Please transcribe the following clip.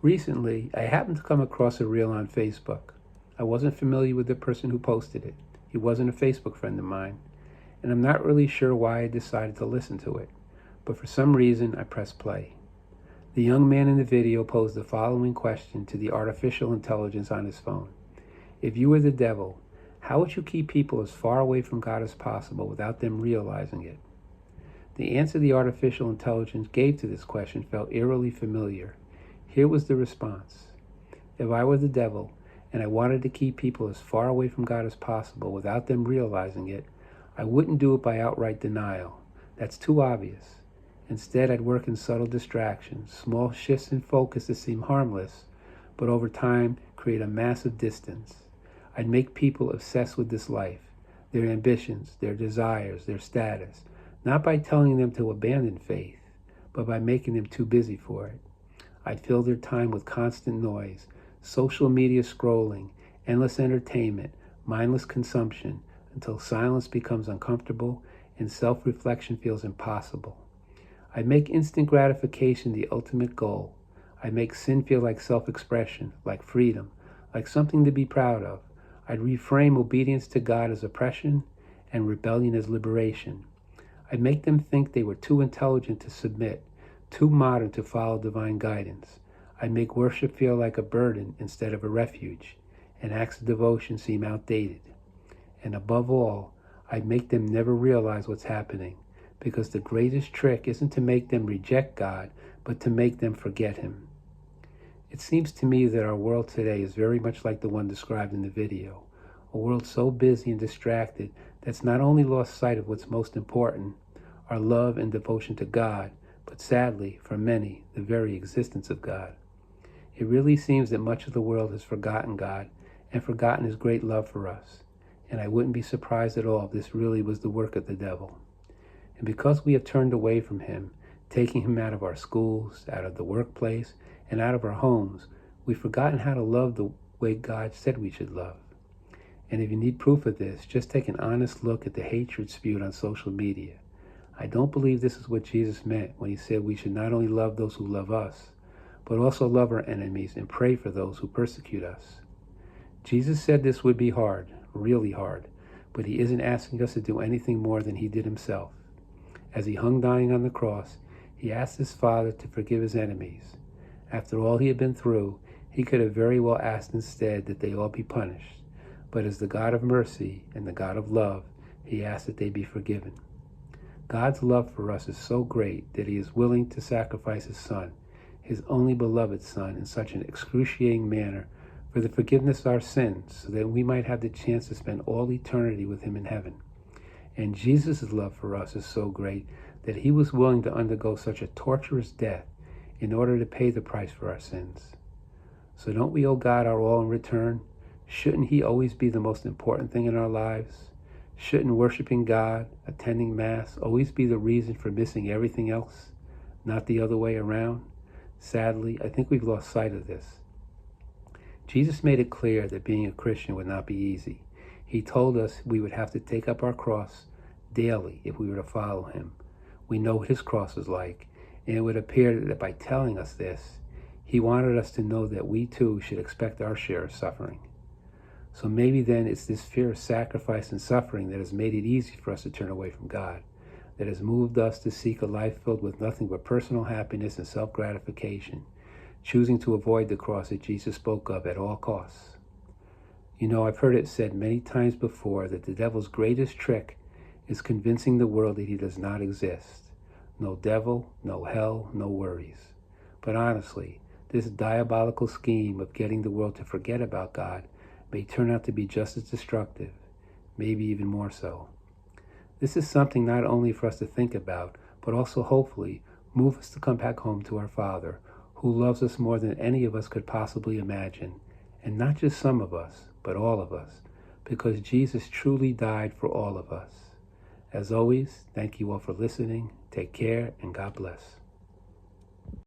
Recently, I happened to come across a reel on Facebook. I wasn't familiar with the person who posted it. He wasn't a Facebook friend of mine, and I'm not really sure why I decided to listen to it, but for some reason I pressed play. The young man in the video posed the following question to the artificial intelligence on his phone. If you were the devil, how would you keep people as far away from God as possible without them realizing it? The answer the artificial intelligence gave to this question felt eerily familiar. Here was the response. If I were the devil, and I wanted to keep people as far away from God as possible without them realizing it, I wouldn't do it by outright denial. That's too obvious. Instead, I'd work in subtle distractions, small shifts in focus that seem harmless, but over time create a massive distance. I'd make people obsessed with this life, their ambitions, their desires, their status, not by telling them to abandon faith, but by making them too busy for it. I'd fill their time with constant noise, social media scrolling, endless entertainment, mindless consumption, until silence becomes uncomfortable and self-reflection feels impossible. I'd make instant gratification the ultimate goal. I'd make sin feel like self-expression, like freedom, like something to be proud of. I'd reframe obedience to God as oppression and rebellion as liberation. I'd make them think they were too intelligent to submit, too modern to follow divine guidance. I'd make worship feel like a burden instead of a refuge, and acts of devotion seem outdated. And above all, I'd make them never realize what's happening, because the greatest trick isn't to make them reject God, but to make them forget Him. It seems to me that our world today is very much like the one described in the video, a world so busy and distracted that's not only lost sight of what's most important, our love and devotion to God, but sadly, for many, the very existence of God. It really seems that much of the world has forgotten God and forgotten His great love for us, and I wouldn't be surprised at all if this really was the work of the devil. And because we have turned away from Him, taking Him out of our schools, out of the workplace, and out of our homes, we've forgotten how to love the way God said we should love. And if you need proof of this, just take an honest look at the hatred spewed on social media. I don't believe this is what Jesus meant when He said we should not only love those who love us, but also love our enemies and pray for those who persecute us. Jesus said this would be hard, really hard, but He isn't asking us to do anything more than He did Himself. As He hung dying on the cross, He asked His Father to forgive His enemies. After all He had been through, He could have very well asked instead that they all be punished. But as the God of mercy and the God of love, He asked that they be forgiven. God's love for us is so great that He is willing to sacrifice His Son, His only beloved Son, in such an excruciating manner for the forgiveness of our sins, so that we might have the chance to spend all eternity with Him in heaven. And Jesus' love for us is so great that He was willing to undergo such a torturous death in order to pay the price for our sins. So don't we owe God our all in return? Shouldn't He always be the most important thing in our lives? Shouldn't worshiping God, attending Mass, always be the reason for missing everything else, not the other way around? Sadly, I think we've lost sight of this. Jesus made it clear that being a Christian would not be easy. He told us we would have to take up our cross daily if we were to follow Him. We know what His cross is like, and it would appear that by telling us this, He wanted us to know that we too should expect our share of suffering. So maybe then it's this fear of sacrifice and suffering that has made it easy for us to turn away from God, that has moved us to seek a life filled with nothing but personal happiness and self-gratification, choosing to avoid the cross that Jesus spoke of at all costs. You know, I've heard it said many times before that the devil's greatest trick is convincing the world that he does not exist. No devil, no hell, no worries. But honestly, this diabolical scheme of getting the world to forget about God may turn out to be just as destructive, maybe even more so. This is something not only for us to think about, but also hopefully move us to come back home to our Father, who loves us more than any of us could possibly imagine, and not just some of us, but all of us, because Jesus truly died for all of us. As always, thank you all for listening. Take care, and God bless.